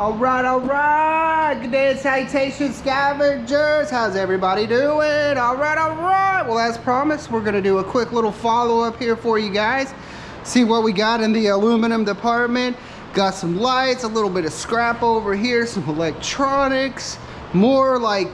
All right. Good day and salutations, scavengers. How's everybody doing? All right. Well, as promised, we're gonna do a quick little follow-up here for you guys. See what we got in the aluminum department. Got some lights, a little bit of scrap over here, some electronics, more like,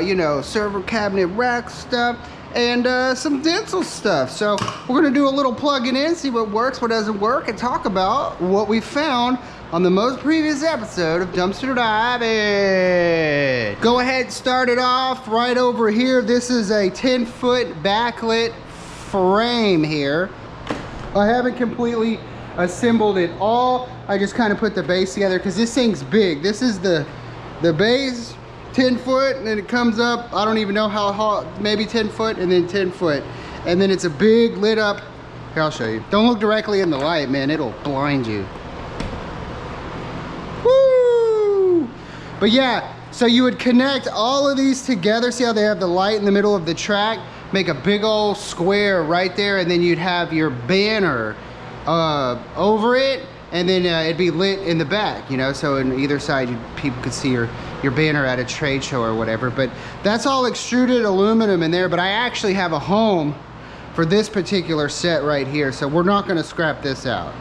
you know, server cabinet rack stuff, and some dental stuff. So we're gonna do a little plugging in, see what works, what doesn't work, and talk about what we found on the most previous episode of Dumpster Diving. Go ahead, start it off right over here. This is a 10-foot backlit frame here. I haven't completely assembled it all. I just kind of put the base together because this thing's big. This is the base, 10 foot, and then it comes up, I don't even know how high, maybe 10 foot and then 10 foot. And then it's a big lit up, here, I'll show you. Don't look directly in the light, man, it'll blind you. Woo! But yeah, so you would connect all of these together. See how they have the light in the middle of the track? Make a big old square right there, and then you'd have your banner over it, and then it'd be lit in the back, you know, so on either side people could see your banner at a trade show or whatever. But that's all extruded aluminum in there, but I actually have a home for this particular set right here, so we're not going to scrap this out.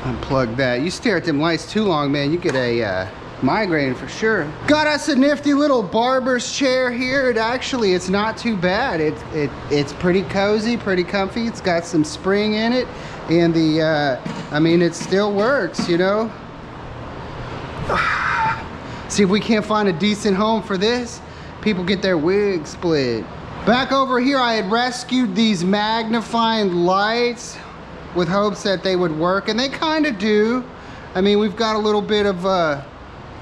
Unplug that. You stare at them lights too long, man, you get a migraine for sure. Got us a nifty little barber's chair here. It's not too bad. It's pretty cozy, pretty comfy. It's got some spring in it, and I mean, it still works, you know. See if we can't find a decent home for this. People get their wig split. Back over here, I had rescued these magnifying lights with hopes that they would work, and they kind of do. I mean, we've got a little bit of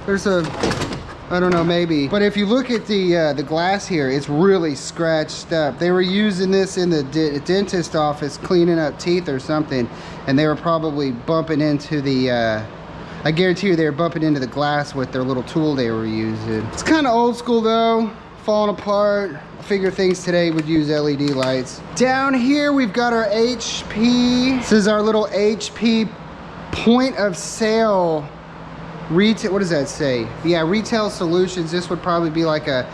there's a, I don't know, maybe. But if you look at the glass here, it's really scratched up. They were using this in the dentist office, cleaning up teeth or something, and they were probably bumping into the, I guarantee you they were bumping into the glass with their little tool they were using. It's kind of old school though, falling apart. I figure things today would use LED lights. Down here, we've got our HP. This is our little HP point of sale retail, what does that say? Yeah, retail solutions. This would probably be like a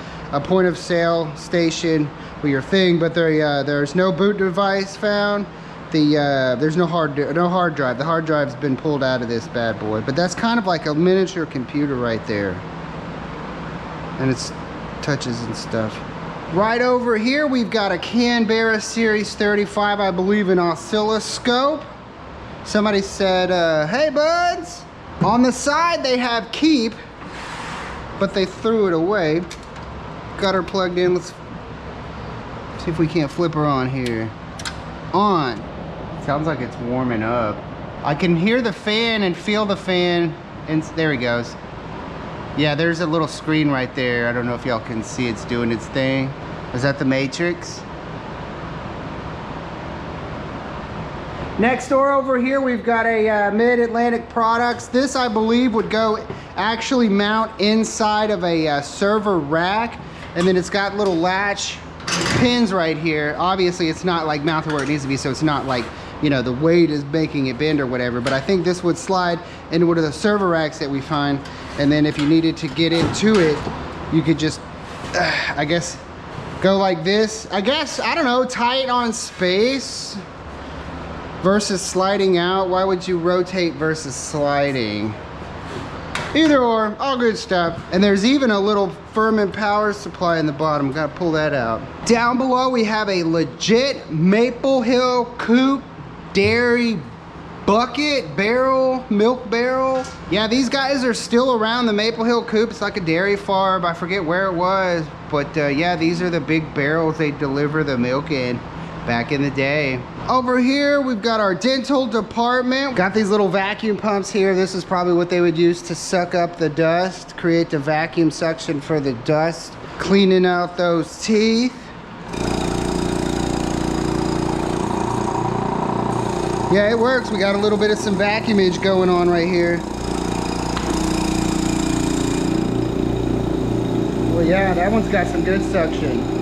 point of sale station with your thing, but there's no boot device found. There's no hard drive. The hard drive's been pulled out of this bad boy, but that's kind of like a miniature computer right there, and it's touches and stuff. Right over here, we've got a Canberra Series 35, I believe, an oscilloscope. Somebody said, hey buds. On the side they have keep, but they threw it away. Got her plugged in. Let's see if we can't flip her on here. On. Sounds like it's warming up. I can hear the fan and feel the fan, and there he goes. Yeah, there's a little screen right there. I don't know if y'all can see it's doing its thing. Is that the Matrix? Next door over here, we've got a Mid-Atlantic Products. This, I believe, would go actually mount inside of a server rack, and then it's got little latch pins right here. Obviously, it's not like mounted where it needs to be, so it's not like, you know, the weight is making it bend or whatever, but I think this would slide into one of the server racks that we find, and then if you needed to get into it, you could just, I guess, go like this. I guess, I don't know, tie it on space versus sliding out. Why would you rotate versus sliding? Either or, all good stuff. And there's even a little Furman power supply in the bottom. Gotta pull that out. Down below, we have a legit Maple Hill Coupe dairy bucket, barrel, milk barrel. Yeah, these guys are still around. The Maple Hill Coupe, it's like a dairy farm. I forget where it was, but yeah, these are the big barrels they deliver the milk in back in the day. Over here, we've got our dental department. Got these little vacuum pumps here. This is probably what they would use to suck up the dust, create the vacuum suction for the dust, cleaning out those teeth. Yeah, it works. We got a little bit of some vacuumage going on right here. Well, yeah, that one's got some good suction.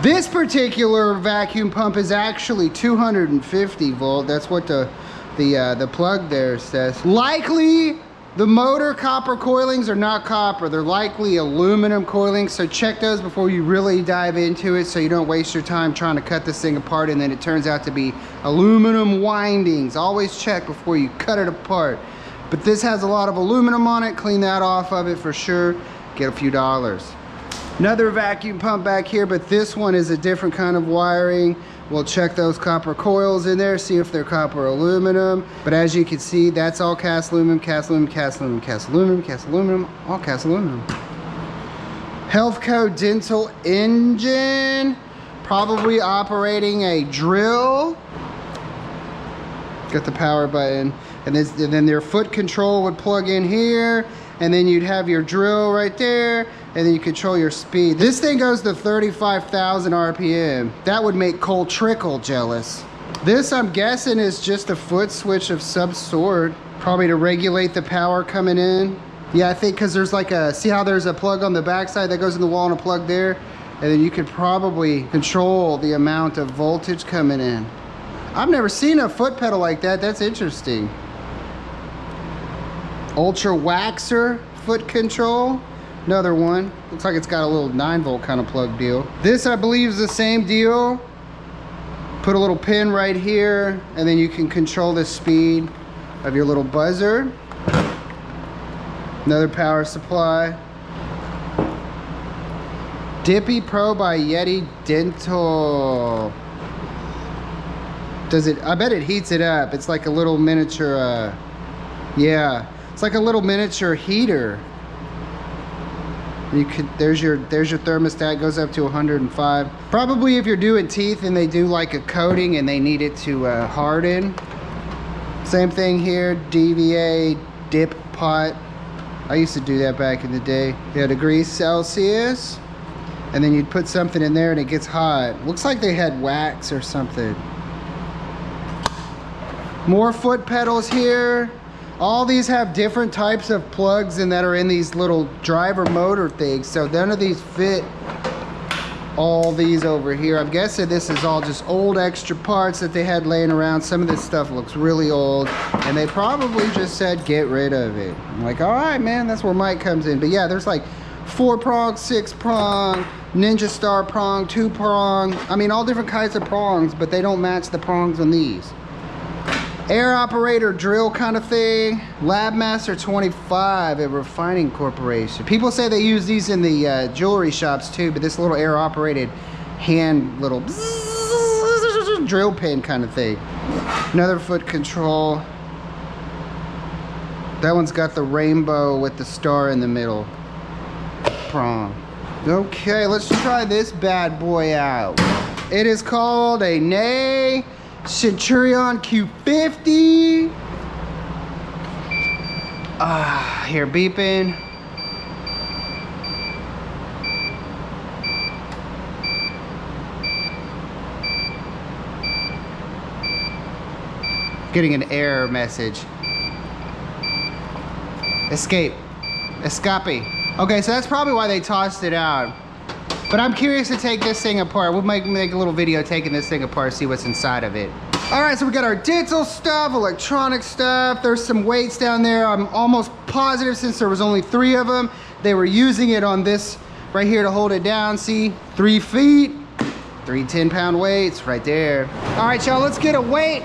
This particular vacuum pump is actually 250 volt. That's what the plug there says. Likely the motor copper coilings are not copper. They're likely aluminum coilings, so check those before you really dive into it so you don't waste your time trying to cut this thing apart and then it turns out to be aluminum windings. Always check before you cut it apart. But this has a lot of aluminum on it. Clean that off of it for sure. Get a few dollars. Another vacuum pump back here, but this one is a different kind of wiring. We'll check those copper coils in there, see if they're copper or aluminum. But as you can see, that's all cast aluminum, cast aluminum, cast aluminum, cast aluminum, cast aluminum, all cast aluminum. Healthco dental engine, probably operating a drill. Got the power button. And then their foot control would plug in here, and then you'd have your drill right there, and then you control your speed. This thing goes to 35,000 RPM. That would make Cole Trickle jealous. This, I'm guessing, is just a foot switch of some sort, probably to regulate the power coming in. Yeah, I think because there's like a, see how there's a plug on the backside that goes in the wall and a plug there? And then you could probably control the amount of voltage coming in. I've never seen a foot pedal like that. That's interesting. Ultra waxer foot control. Another one. Looks like it's got a little 9-volt kind of plug deal. This, I believe, is the same deal. Put a little pin right here, and then you can control the speed of your little buzzer. Another power supply. Dippy Pro by Yeti Dental. Does it? I bet it heats it up. It's like a little miniature, yeah. It's like a little miniature heater. You could, there's your thermostat, goes up to 105. Probably if you're doing teeth and they do like a coating and they need it to harden. Same thing here, DVA dip pot. I used to do that back in the day. Yeah, degrees Celsius. And then you'd put something in there and it gets hot. Looks like they had wax or something. More foot pedals here. All these have different types of plugs and that are in these little driver motor things. So none of these fit all these over here. I'm guessing this is all just old extra parts that they had laying around. Some of this stuff looks really old and they probably just said get rid of it. I'm like, all right, man, that's where Mike comes in. But yeah, there's like 4-prong, 6-prong, Ninja Star prong, 2-prong. I mean, all different kinds of prongs, but they don't match the prongs on these. Air operator drill kind of thing. Labmaster 25 at Refining Corporation. People say they use these in the jewelry shops too, but this little air operated hand little drill pin kind of thing. Another foot control. That one's got the rainbow with the star in the middle. Prong. Okay, let's try this bad boy out. It is called a Ney Centurion Q50. Here, beeping. Getting an error message. Escape. Escape. Okay, so that's probably why they tossed it out. But I'm curious to take this thing apart. We'll make a little video taking this thing apart, see what's inside of it. All right, so we got our dental stuff, electronic stuff. There's some weights down there. I'm almost positive, since there was only 3 of them, they were using it on this right here to hold it down. See, 3 feet, 3 10-pound weights right there. All right, y'all, let's get a weight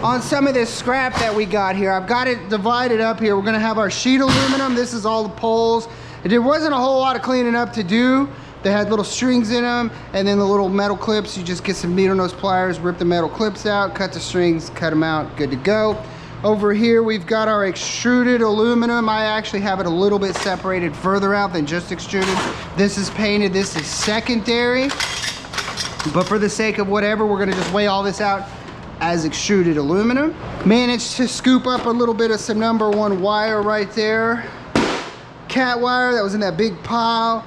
on some of this scrap that we got here. I've got it divided up here. We're gonna have our sheet aluminum. This is all the poles. There wasn't a whole lot of cleaning up to do. They had little strings in them, and then the little metal clips. You just get some needle nose pliers, rip the metal clips out, cut the strings, cut them out, good to go. Over here, we've got our extruded aluminum. I actually have it a little bit separated further out than just extruded. This is painted, this is secondary. But for the sake of whatever, we're gonna just weigh all this out as extruded aluminum. Managed to scoop up a little bit of some #1 wire right there. Cat wire that was in that big pile,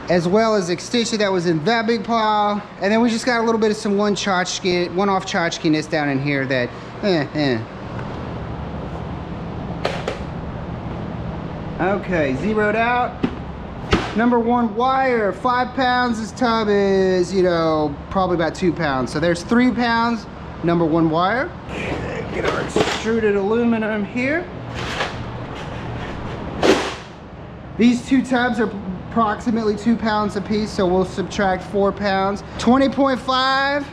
as well as extension that was in that big pile. And then we just got a little bit of some one-off tchotchkeness down in here that, Okay, zeroed out. Number 1 wire, 5 pounds. This tub is, you know, probably about 2 pounds. So there's 3 pounds, number 1 wire. Get our extruded aluminum here. These 2 tubs are approximately 2 pounds a piece, so we'll subtract 4 pounds. 20.5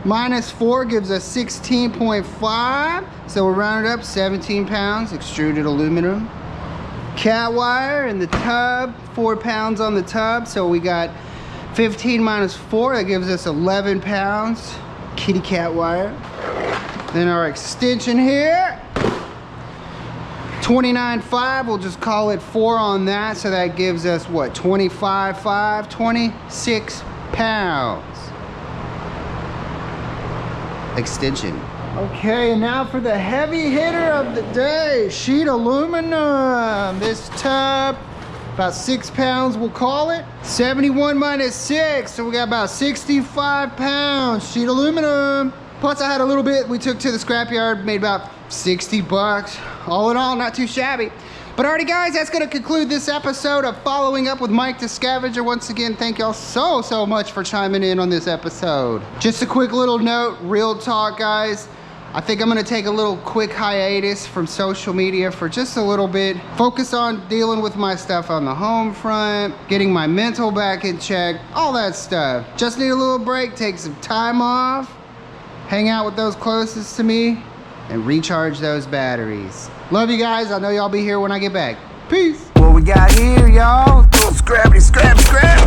minus 4 gives us 16.5. So we'll round it up, 17 pounds, extruded aluminum. Cat wire in the tub, 4 pounds on the tub, so we got 15 minus 4, that gives us 11 pounds. Kitty cat wire. Then our extension here, 29.5, we'll just call it 4 on that, so that gives us what, 25.5, 26 pounds. Extension. Okay, and now for the heavy hitter of the day, sheet aluminum. This tub, about 6 pounds we'll call it. 71 minus 6, so we got about 65 pounds sheet aluminum. Plus I had a little bit we took to the scrapyard, made about 60 bucks. All in all, not too shabby. But alrighty guys, that's gonna conclude this episode of Following Up with Mike the Scavenger. Once again, thank y'all so much for chiming in on this episode. Just a quick little note, real talk guys. I think I'm gonna take a little quick hiatus from social media for just a little bit. Focus on dealing with my stuff on the home front, getting my mental back in check, all that stuff. Just need a little break, take some time off, hang out with those closest to me, and recharge those batteries. Love you guys. I know y'all be here when I get back. Peace. What we got here, y'all? Scrappity, scrap, scrap.